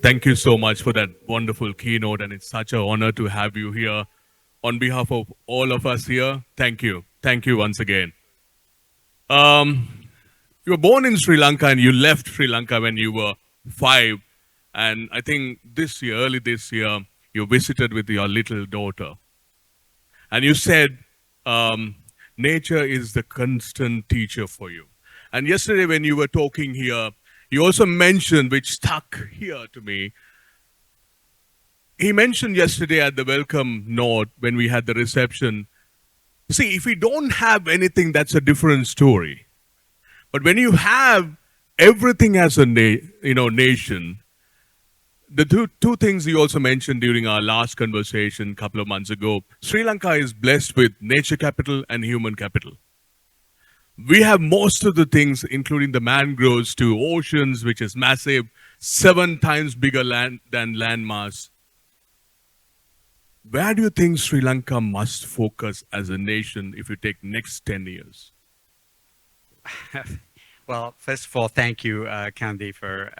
Thank you so much for that wonderful keynote, and it's such an honor to have you here. On behalf of all of us here, thank you. Thank you once again. You were born in Sri Lanka and you left Sri Lanka when you were 5. And I think this year, early this year, you visited with your little daughter. And you said, nature is the constant teacher for you. And yesterday when you were talking here, you also mentioned, which stuck here to me, he mentioned yesterday at the welcome note when we had the reception, see, if we don't have anything, that's a different story. But when you have everything as a nation, the two things you also mentioned during our last conversation a couple of months ago, Sri Lanka is blessed with nature capital and human capital. We have most of the things, including the mangroves to oceans, which is massive, 7 times bigger than land mass. Where do you think Sri Lanka must focus as a nation if you take next 10 years? Well, first of all, thank you, Kandi, for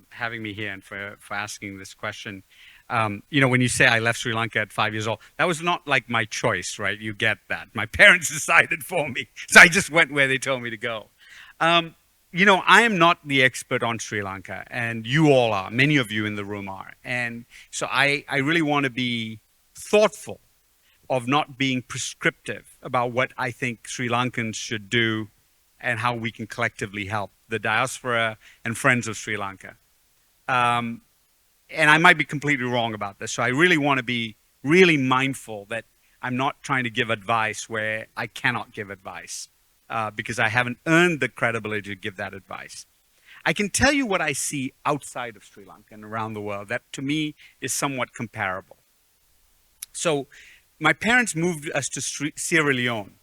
having me here and for asking this question. When you say I left Sri Lanka at 5 years old, that was not like my choice, right? You get that. My parents decided for me. So I just went where they told me to go. I am not the expert on Sri Lanka, and you all are. Many of you in the room are. And so I really want to be thoughtful of not being prescriptive about what I think Sri Lankans should do and how we can collectively help the diaspora and friends of Sri Lanka. And I might be completely wrong about this, so I really want to be really mindful that I'm not trying to give advice where I cannot give advice because I haven't earned the credibility to give that advice. I can tell you what I see outside of Sri Lanka and around the world that to me is somewhat comparable. So my parents moved us to Sierra Leone,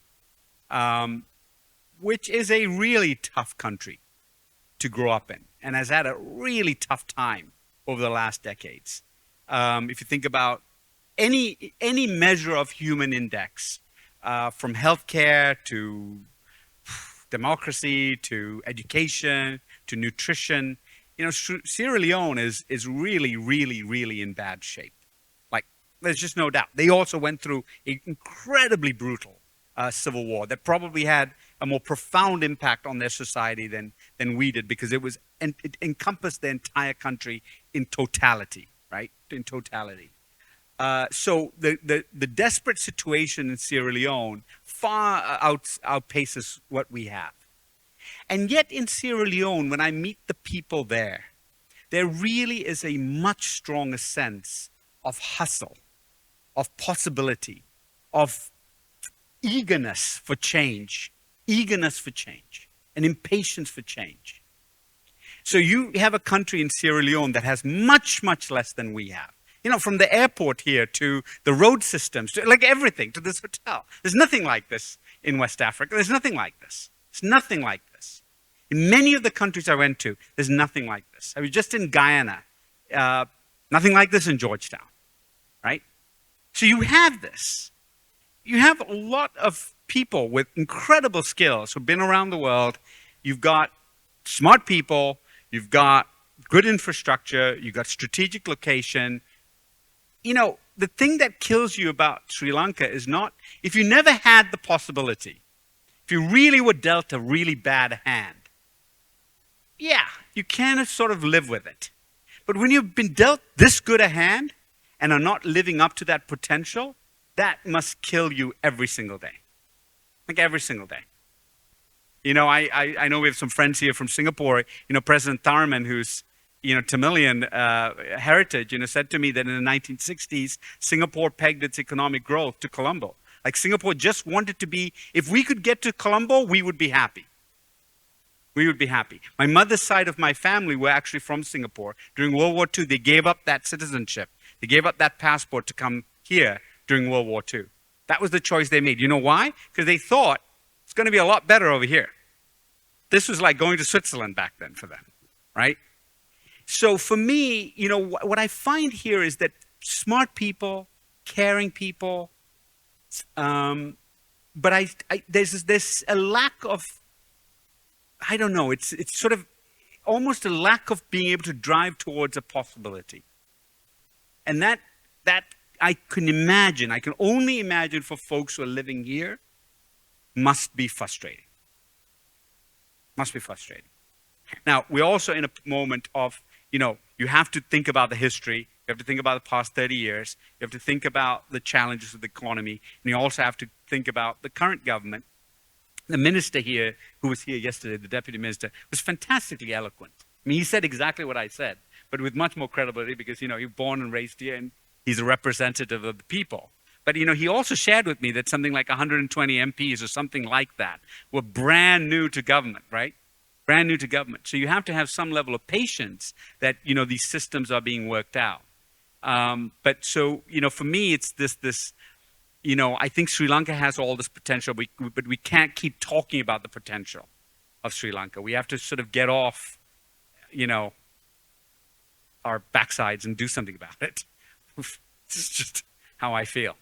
which is a really tough country to grow up in and has had a really tough time over the last decades. If you think about any measure of human index, from healthcare to democracy to education to nutrition, Sierra Leone is really, really, really in bad shape. There's just no doubt. They also went through an incredibly brutal civil war that probably had a more profound impact on their society than we did because it encompassed the entire country in totality, right? In totality. So the desperate situation in Sierra Leone far outpaces what we have. And yet in Sierra Leone, when I meet the people there really is a much stronger sense of hustle, of possibility, of eagerness for change, and impatience for change. So you have a country in Sierra Leone that has much, much less than we have. From the airport here to the road systems, to like everything, to this hotel. There's nothing like this in West Africa. There's nothing like this. It's nothing like this. In many of the countries I went to, there's nothing like this. I was just in Guyana. Nothing like this in Georgetown, right? So you have this. You have a lot of people with incredible skills who've been around the world. You've got smart people. You've got good infrastructure. You've got strategic location. The thing that kills you about Sri Lanka is not, if you never had the possibility, if you really were dealt a really bad hand, yeah, you can sort of live with it. But when you've been dealt this good a hand and are not living up to that potential, that must kill you every single day. Like every single day. I know we have some friends here from Singapore. President Tharman, who's Tamilian heritage, said to me that in the 1960s, Singapore pegged its economic growth to Colombo. Like Singapore just wanted to be, if we could get to Colombo, we would be happy. We would be happy. My mother's side of my family were actually from Singapore. During World War II, they gave up that citizenship. They gave up that passport to come here during World War II. That was the choice they made. You know why? Because they thought it's going to be a lot better over here. This was like going to Switzerland back then for them, right? So for me, what I find here is that smart people, caring people, but there's a lack of, I don't know, it's sort of almost a lack of being able to drive towards a possibility. And that I can only imagine for folks who are living here, must be frustrating. Must be frustrating. Now, we're also in a moment of, you have to think about the history, you have to think about the past 30 years, you have to think about the challenges of the economy, and you also have to think about the current government. The minister here, who was here yesterday, the deputy minister, was fantastically eloquent. I mean, he said exactly what I said, but with much more credibility because, he was born and raised here and he's a representative of the people. But, he also shared with me that something like 120 MPs or something like that were brand new to government, right? Brand new to government. So you have to have some level of patience that, these systems are being worked out. But so, for me, it's this, I think Sri Lanka has all this potential, but we can't keep talking about the potential of Sri Lanka. We have to sort of get off, our backsides and do something about it. It's just how I feel.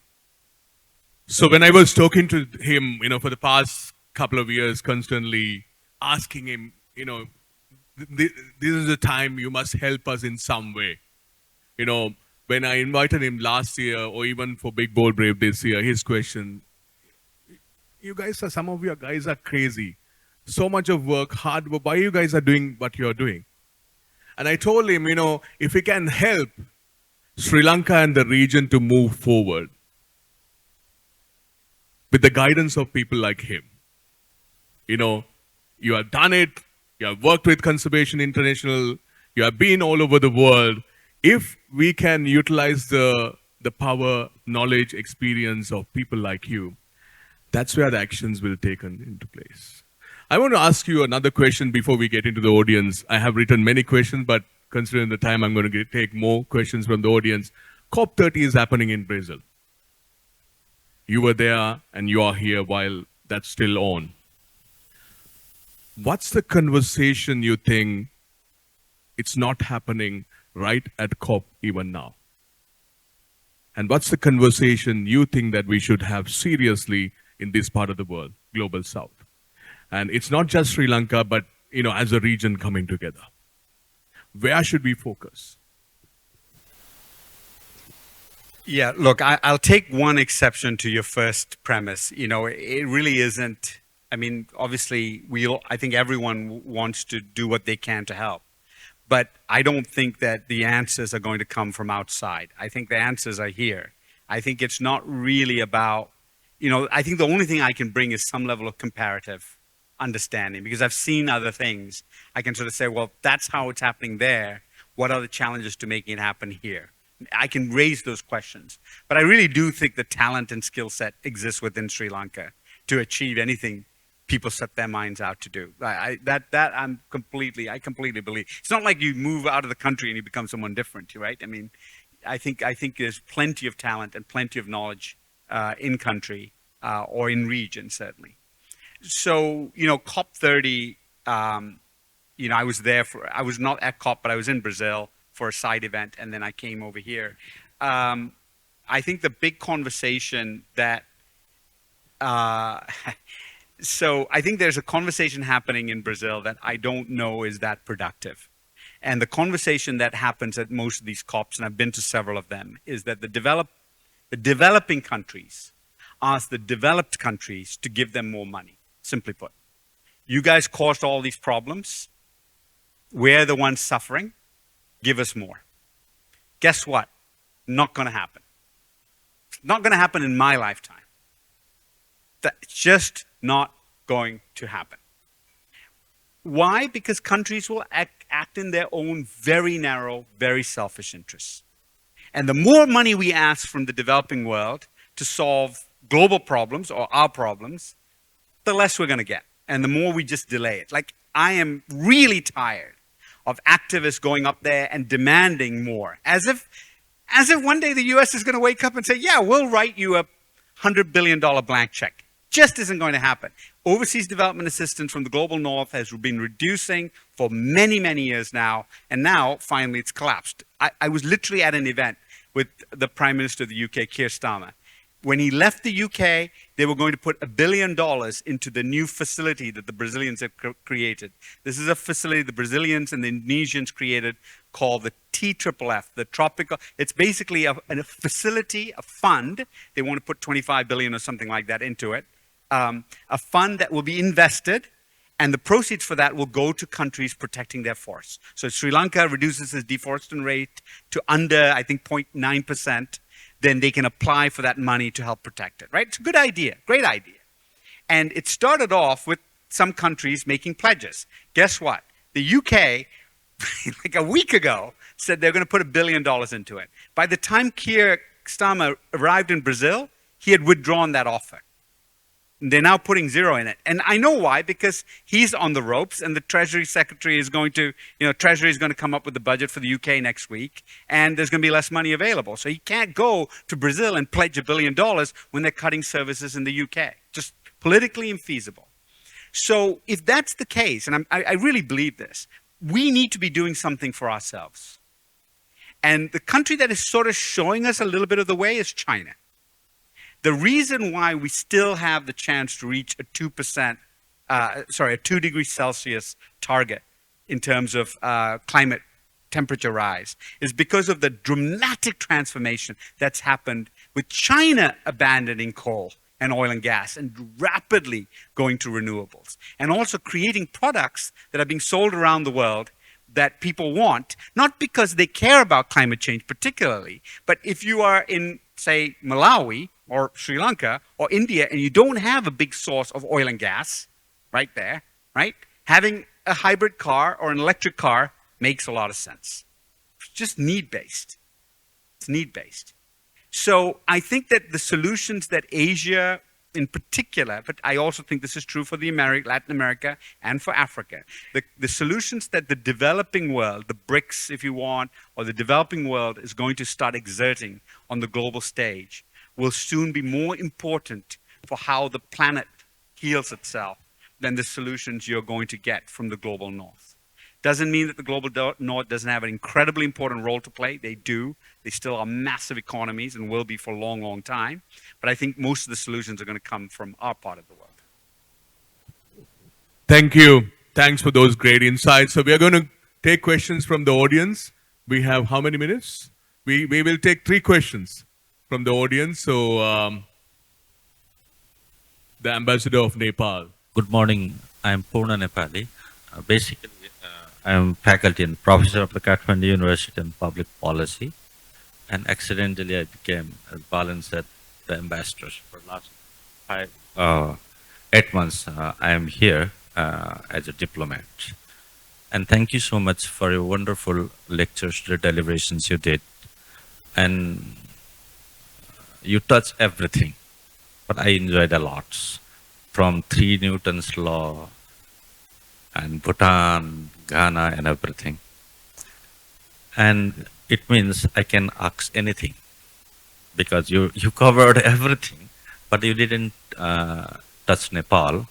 So when I was talking to him, for the past couple of years, constantly asking him, this is the time you must help us in some way. When I invited him last year or even for Big Bold Brave this year, his question, some of your guys are crazy. So much of work, hard work, why you guys are doing what you're doing? And I told him, if we can help Sri Lanka and the region to move forward with the guidance of people like him, you have done it, you have worked with Conservation International, you have been all over the world. If we can utilize the power, knowledge, experience of people like you, that's where the actions will take into place. I want to ask you another question before we get into the audience. I have written many questions, but considering the time, I'm going to take more questions from the audience. COP30 is happening in Brazil. You were there and you are here while that's still on. What's the conversation you think it's not happening right at COP even now? And what's the conversation you think that we should have seriously in this part of the world, Global South? And it's not just Sri Lanka, but as a region coming together. Where should we focus? Yeah, look, I'll take one exception to your first premise. It really isn't. I mean, obviously, I think everyone wants to do what they can to help. But I don't think that the answers are going to come from outside. I think the answers are here. I think it's not really about, I think the only thing I can bring is some level of comparative understanding, because I've seen other things. I can sort of say, well, that's how it's happening there. What are the challenges to making it happen here? I can raise those questions. But I really do think the talent and skill set exists within Sri Lanka to achieve anything people set their minds out to do. I completely believe. It's not like you move out of the country and you become someone different, right? I mean, I think there's plenty of talent and plenty of knowledge in country or in region, certainly. So, COP30, I was not at COP, but I was in Brazil for a side event, and then I came over here. I think the big conversation that, so I think there's a conversation happening in Brazil that I don't know is that productive. And the conversation that happens at most of these COPs, and I've been to several of them, is that the developing countries ask the developed countries to give them more money, simply put. You guys caused all these problems. We're the ones suffering. Give us more. Guess what? Not going to happen. It's not going to happen in my lifetime. That's just not going to happen. Why? Because countries will act in their own very narrow, very selfish interests. And the more money we ask from the developing world to solve global problems or our problems, the less we're going to get. And the more we just delay it. Like, I am really tired of activists going up there and demanding more. As if one day the US is going to wake up and say, yeah, we'll write you a $100 billion blank check. Just isn't going to happen. Overseas development assistance from the global north has been reducing for many, many years now, and now finally it's collapsed. I was literally at an event with the Prime Minister of the UK, Keir Starmer, When he left the UK, they were going to put $1 billion into the new facility that the Brazilians have created. This is a facility the Brazilians and the Indonesians created called the TFFF, the Tropical. It's basically a facility, a fund. They want to put 25 billion or something like that into it. A fund that will be invested, and the proceeds for that will go to countries protecting their forests. So Sri Lanka reduces its deforestation rate to under, I think, 0.9%. Then they can apply for that money to help protect it, right? It's a good idea, great idea. And it started off with some countries making pledges. Guess what? The UK, like a week ago, said they're going to put $1 billion into it. By the time Keir Starmer arrived in Brazil, he had withdrawn that offer. They're now putting zero in it. And I know why, because he's on the ropes and the Treasury Secretary is going to, Treasury is going to come up with the budget for the UK next week, and there's going to be less money available. So he can't go to Brazil and pledge $1 billion when they're cutting services in the UK. Just politically infeasible. So if that's the case, and I really believe this, we need to be doing something for ourselves. And the country that is sort of showing us a little bit of the way is China. The reason why we still have the chance to reach a 2 degrees Celsius target in terms of climate temperature rise is because of the dramatic transformation that's happened with China abandoning coal and oil and gas and rapidly going to renewables, and also creating products that are being sold around the world that people want, not because they care about climate change particularly, but if you are in, say, Malawi or Sri Lanka or India and you don't have a big source of oil and gas right there, right? Having a hybrid car or an electric car makes a lot of sense. It's just need-based. It's need-based. So I think that the solutions that Asia in particular, but I also think this is true for the Latin America and for Africa, the solutions that the developing world, the BRICS if you want, or the developing world is going to start exerting on the global stage will soon be more important for how the planet heals itself than the solutions you're going to get from the global north. Doesn't mean that the global north doesn't have an incredibly important role to play. They do. They still are massive economies and will be for a long, long time. But I think most of the solutions are going to come from our part of the world. Thank you. Thanks for those great insights. So we are going to take questions from the audience. We have how many minutes? We will take 3 questions from the audience. So the ambassador of Nepal. Good morning. I am Purna Nepali. Basically, I am faculty and professor of the Kathmandu University in Public Policy. And accidentally, I became, as Balan said, the ambassador. For the last 8 months, I am here as a diplomat. And thank you so much for your wonderful lectures, the deliberations you did. And you touch everything, but I enjoyed a lot. From 3 Newton's law and Bhutan, Ghana and everything. And it means I can ask anything because you covered everything, but you didn't touch Nepal.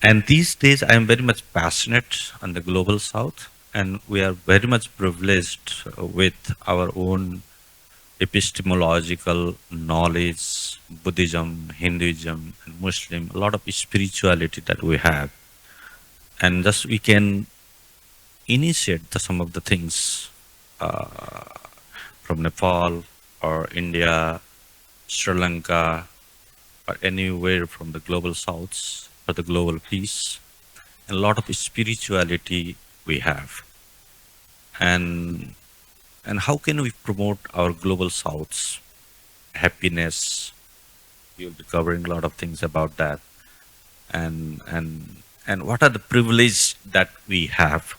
And these days I am very much passionate on the global south, and we are very much privileged with our own epistemological knowledge, Buddhism, Hinduism, and Muslim, a lot of spirituality that we have. And thus we can initiate some of the things from Nepal or India, Sri Lanka, or anywhere from the global south for the global peace. And a lot of spirituality we have. And how can we promote our global south's happiness? You'll be covering a lot of things about that. And what are the privileges that we have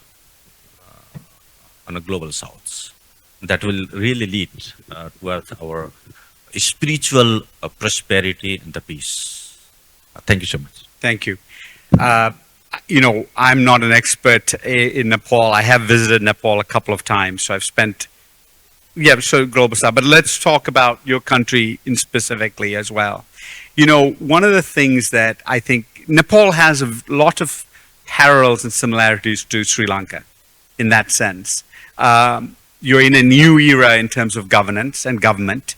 on a global south that will really lead towards our spiritual prosperity and the peace? Thank you so much. Thank you. I'm not an expert in Nepal. I have visited Nepal a couple of times, so I've spent global south. But let's talk about your country in specifically as well. One of the things that I think Nepal has a lot of parallels and similarities to Sri Lanka in that sense. You're in a new era in terms of governance and government.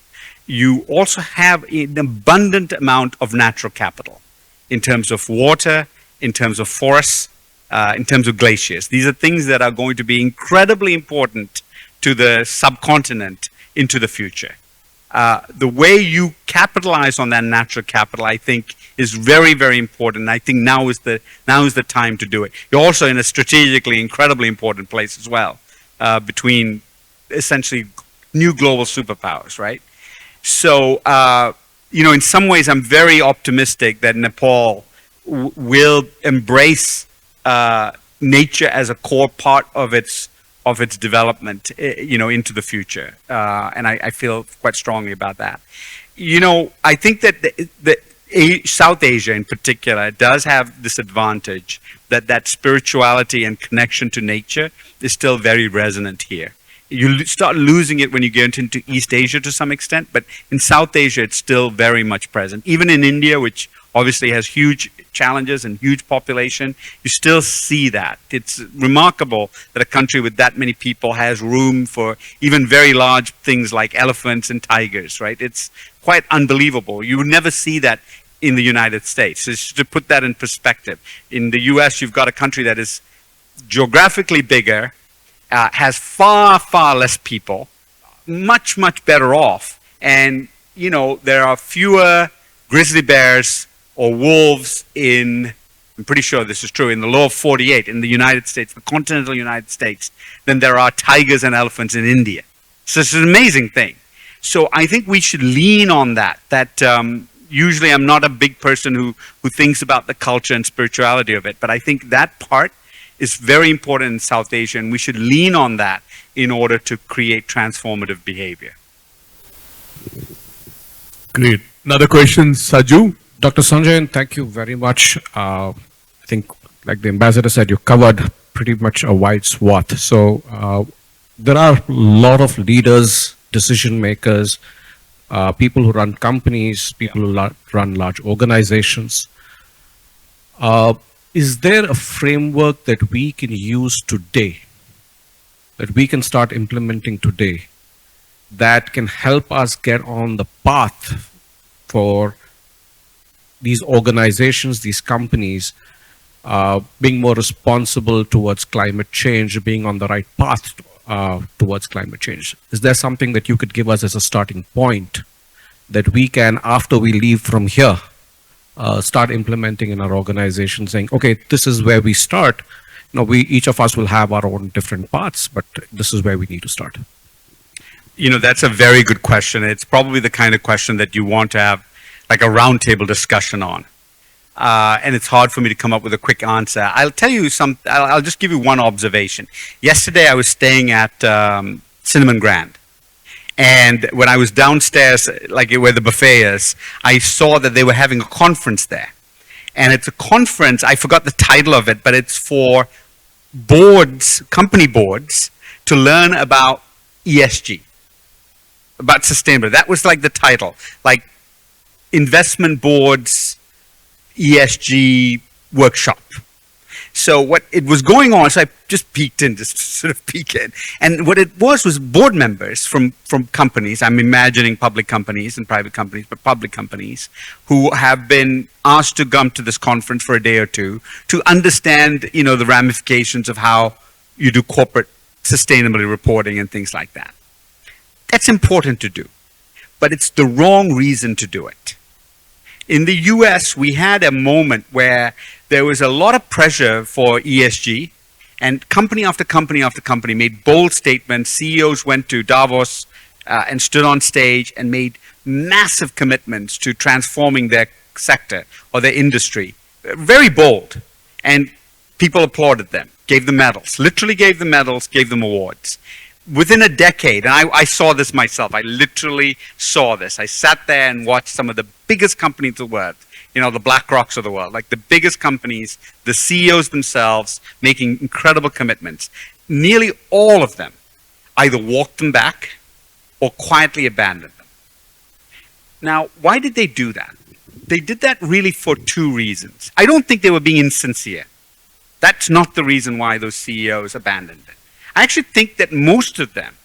you also have an abundant amount of natural capital in terms of water, in terms of forests, in terms of glaciers. These are things that are going to be incredibly important to the subcontinent into the future. The way you capitalize on that natural capital, I think, is very, very important. I think now is the time to do it. You're also in a strategically incredibly important place as well, between essentially new global superpowers, right? So, in some ways, I'm very optimistic that Nepal will embrace nature as a core part of its development, into the future, and I feel quite strongly about that. I think that South Asia in particular does have this advantage that spirituality and connection to nature is still very resonant here. You start losing it when you get into East Asia to some extent, but in South Asia it's still very much present. Even in India, which obviously has huge challenges and huge population, you still see that. It's remarkable that a country with that many people has room for even very large things like elephants and tigers, right? It's quite unbelievable. You would never see that in the United States. Just to put that in perspective, in the US, you've got a country that is geographically bigger, has far, far less people, much, much better off. And, there are fewer grizzly bears or wolves I'm pretty sure this is true, in the lower 48 in the United States, the continental United States, than there are tigers and elephants in India. So it's an amazing thing. So I think we should lean on that. Usually I'm not a big person who thinks about the culture and spirituality of it, but I think that part is very important in South Asia, and we should lean on that in order to create transformative behavior. Great. Another question, Saju? Dr. Sanjayan, thank you very much. I think, like the ambassador said, you covered pretty much a wide swath. So there are a lot of leaders, decision makers, people who run companies, people who run large organizations. Is there a framework that we can use today, that we can start implementing today, that can help us get on the path for these organizations, these companies, being more responsible towards climate change, being on the right path towards climate change? Is there something that you could give us as a starting point that we can, after we leave from here, start implementing in our organization, saying, okay, this is where we start. Each of us will have our own different paths, but this is where we need to start. That's a very good question. It's probably the kind of question that you want to have like a roundtable discussion on. And it's hard for me to come up with a quick answer. I'll tell you I'll just give you one observation. Yesterday I was staying at Cinnamon Grand. And when I was downstairs, like where the buffet is, I saw that they were having a conference there. And it's a conference, I forgot the title of it, but it's for boards, company boards, to learn about ESG, about sustainability. That was like the title, like investment boards, ESG workshop. So what it was going on, so I just peeked in, just sort of peek in. And what it was board members from companies, I'm imagining public companies and private companies, but public companies, who have been asked to come to this conference for a day or two to understand, the ramifications of how you do corporate sustainability reporting and things like that. That's important to do, but it's the wrong reason to do it. In the US, we had a moment where there was a lot of pressure for ESG, and company after company after company made bold statements. CEOs went to Davos and stood on stage and made massive commitments to transforming their sector or their industry. Very bold. And people applauded them, gave them medals, literally gave them medals, gave them awards. Within a decade, and I saw this myself, I literally saw this. I sat there and watched some of the biggest companies of the world, the BlackRocks of the world, like the biggest companies, the CEOs themselves making incredible commitments. Nearly all of them either walked them back or quietly abandoned them. Now, why did they do that? They did that really for two reasons. I don't think they were being insincere. That's not the reason why those CEOs abandoned it. I actually think that most of them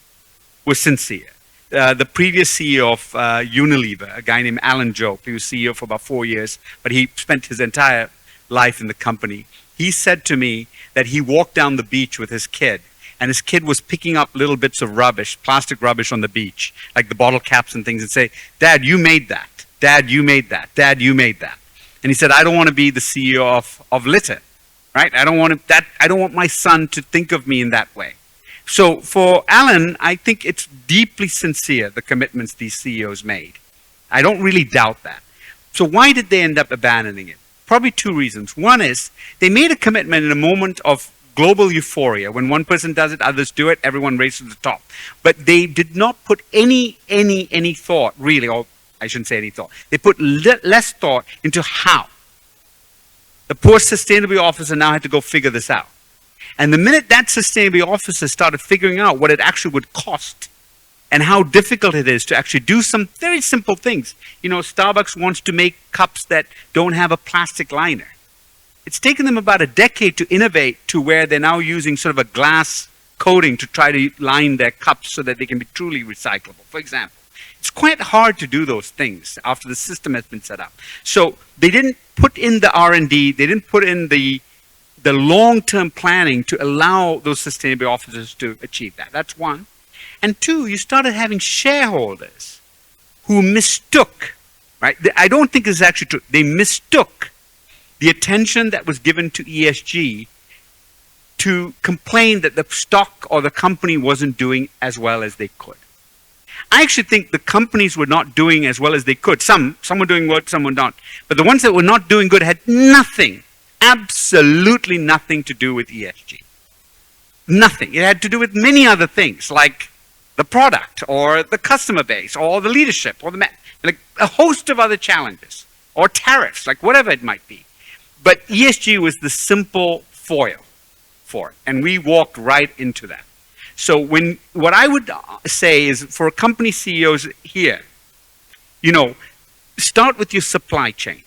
were sincere. the previous CEO of Unilever, a guy named Alan Jope. He was CEO for about 4 years, but he spent his entire life in the company. He said to me that he walked down the beach with his kid, and his kid was picking up little bits of rubbish, plastic rubbish on the beach, like the bottle caps and things, and say, "Dad, you made that. Dad, you made that. Dad, you made that." And he said, "I don't want to be the CEO of litter, right? I don't want my son to think of me in that way." So for Alan, I think it's deeply sincere, the commitments these CEOs made. I don't really doubt that. So why did they end up abandoning it? Probably two reasons. One is they made a commitment in a moment of global euphoria. When one person does it, others do it, everyone races to the top. But they did not put any thought, really, or I shouldn't say any thought. They put less thought into how. The poor sustainability officer now had to go figure this out. And the minute that sustainability officer started figuring out what it actually would cost and how difficult it is to actually do some very simple things. You know, Starbucks wants to make cups that don't have a plastic liner. It's taken them about a decade to innovate to where they're now using sort of a glass coating to try to line their cups so that they can be truly recyclable, for example. It's quite hard to do those things after the system has been set up. So they didn't put in the R&D, they didn't put in the long-term planning to allow those sustainability officers to achieve that. That's one. And two, you started having shareholders who mistook, right? I don't think this is actually true. They mistook the attention that was given to ESG to complain that the stock or the company wasn't doing as well as they could. I actually think the companies were not doing as well as they could. Some were doing good, some were not. But the ones that were not doing good had nothing, absolutely nothing to do with ESG. Nothing. It had to do with many other things, like the product or the customer base or the leadership or like a host of other challenges or tariffs, like whatever it might be. But ESG was the simple foil for it, and we walked right into that. So what I would say is for company CEOs here, you know, start with your supply chain.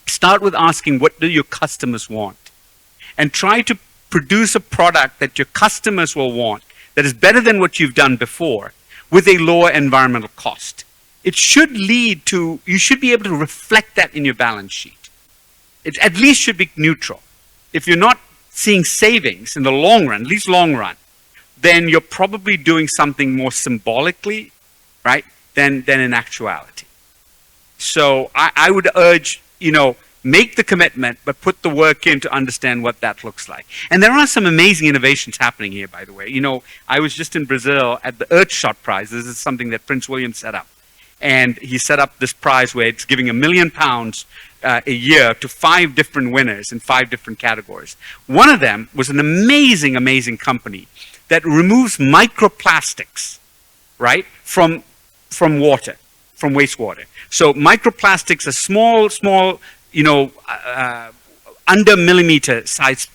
Start with asking, what do your customers want? And try to produce a product that your customers will want that is better than what you've done before with a lower environmental cost. It should lead to, you should be able to reflect that in your balance sheet. It at least should be neutral. If you're not seeing savings in the long run, at least long run, then you're probably doing something more symbolically, right, than in actuality. So I would urge, you know, make the commitment, but put the work in to understand what that looks like. And there are some amazing innovations happening here, by the way. You know, I was just in Brazil at the Earthshot Prize. This is something that Prince William set up. And he set up this prize where it's giving £1 million a year to 5 different winners in 5 different categories. One of them was an amazing, amazing company that removes microplastics, right, from water, from wastewater. So microplastics are small, you know, under millimeter size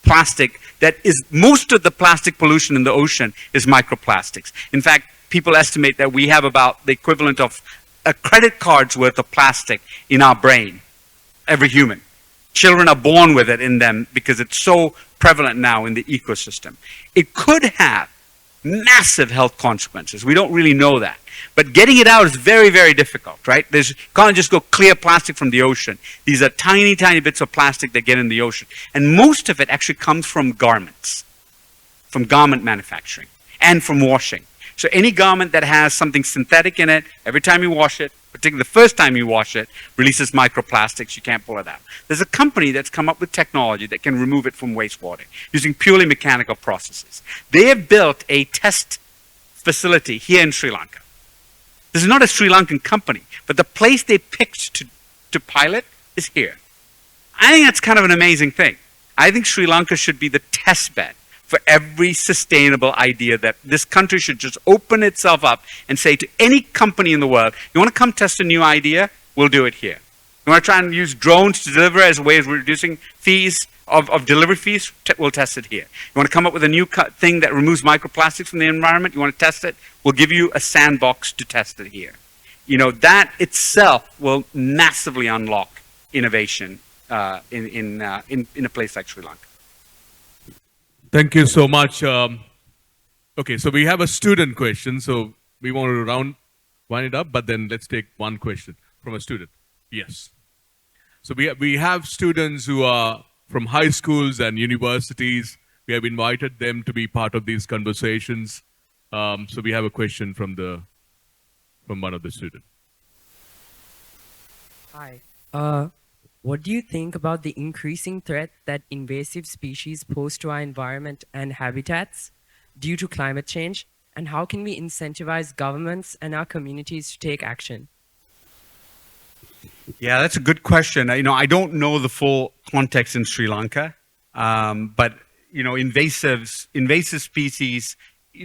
plastic that is, most of the plastic pollution in the ocean is microplastics. In fact, people estimate that we have about the equivalent of a credit card's worth of plastic in our brain, every human. Children are born with it in them because it's so prevalent now in the ecosystem. It could have massive health consequences. We don't really know that. But getting it out is very, very difficult, right? You can't just go clear plastic from the ocean. These are tiny, tiny bits of plastic that get in the ocean. And most of it actually comes from garments, from garment manufacturing, and from washing. So any garment that has something synthetic in it, every time you wash it, particularly the first time you wash it, releases microplastics. You can't pull it out. There's a company that's come up with technology that can remove it from wastewater using purely mechanical processes. They have built a test facility here in Sri Lanka. This is not a Sri Lankan company, but the place they picked to pilot is here. I think that's kind of an amazing thing. I think Sri Lanka should be the test bed for every sustainable idea, that this country should just open itself up and say to any company in the world, you want to come test a new idea? We'll do it here. You want to try and use drones to deliver as a way of reducing fees, of delivery fees? We'll test it here. You want to come up with a new thing that removes microplastics from the environment? You want to test it? We'll give you a sandbox to test it here. You know, that itself will massively unlock innovation in a place like Sri Lanka. Thank you so much. Okay, so we have a student question. So we want to wind it up, but then let's take one question from a student. Yes. So we have students who are from high schools and universities. We have invited them to be part of these conversations. So we have a question from one of the students. Hi. What do you think about the increasing threat that invasive species pose to our environment and habitats due to climate change? And how can we incentivize governments and our communities to take action? Yeah, that's a good question. I don't know the full context in Sri Lanka, but invasive species,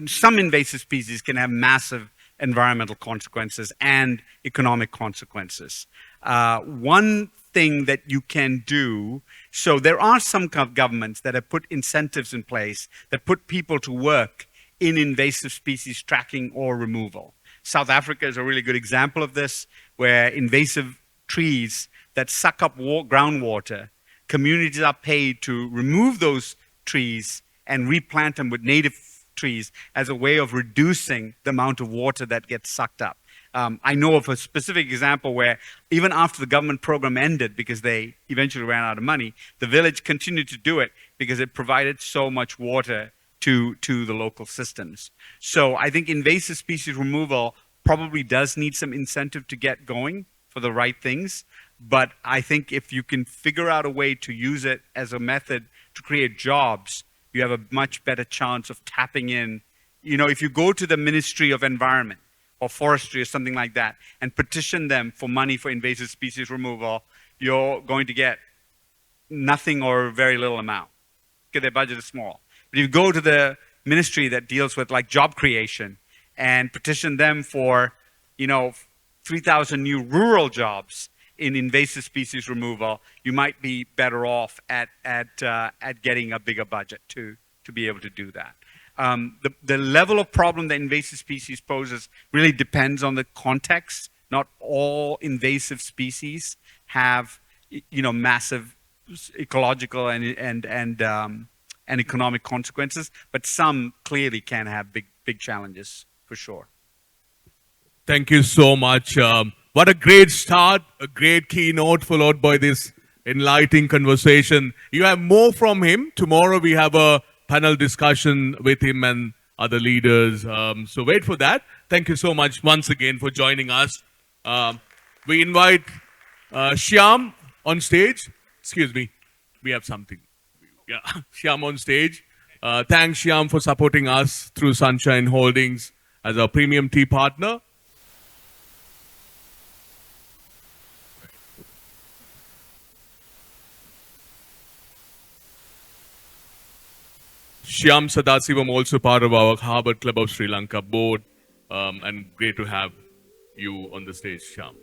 some invasive species can have massive environmental consequences and economic consequences. One thing that you can do, so there are some governments that have put incentives in place that put people to work in invasive species tracking or removal. South Africa is a really good example of this, where invasive trees that suck up groundwater, communities are paid to remove those trees and replant them with native trees as a way of reducing the amount of water that gets sucked up. I know of a specific example where even after the government program ended, because they eventually ran out of money, the village continued to do it because it provided so much water to the local systems. So I think invasive species removal probably does need some incentive to get going for the right things. But I think if you can figure out a way to use it as a method to create jobs, you have a much better chance of tapping in. If you go to the Ministry of Environment or Forestry or something like that and petition them for money for invasive species removal, you're going to get nothing or very little amount because their budget is small. But if you go to the ministry that deals with like job creation and petition them for, 3,000 new rural jobs in invasive species removal, you might be better off at getting a bigger budget to be able to do that. The level of problem that invasive species poses really depends on the context. Not all invasive species have, massive ecological and economic consequences, but some clearly can have big challenges for sure. Thank you so much. What a great start, a great keynote followed by this enlightening conversation. You have more from him. Tomorrow we have a panel discussion with him and other leaders. So wait for that. Thank you so much once again for joining us. We invite Shyam on stage. Excuse me. We have something. Yeah, Shyam on stage. Thanks, Shyam, for supporting us through Sunshine Holdings as our premium tea partner. Shyam Sadasivam, also part of our Harvard Club of Sri Lanka board, and great to have you on the stage, Shyam.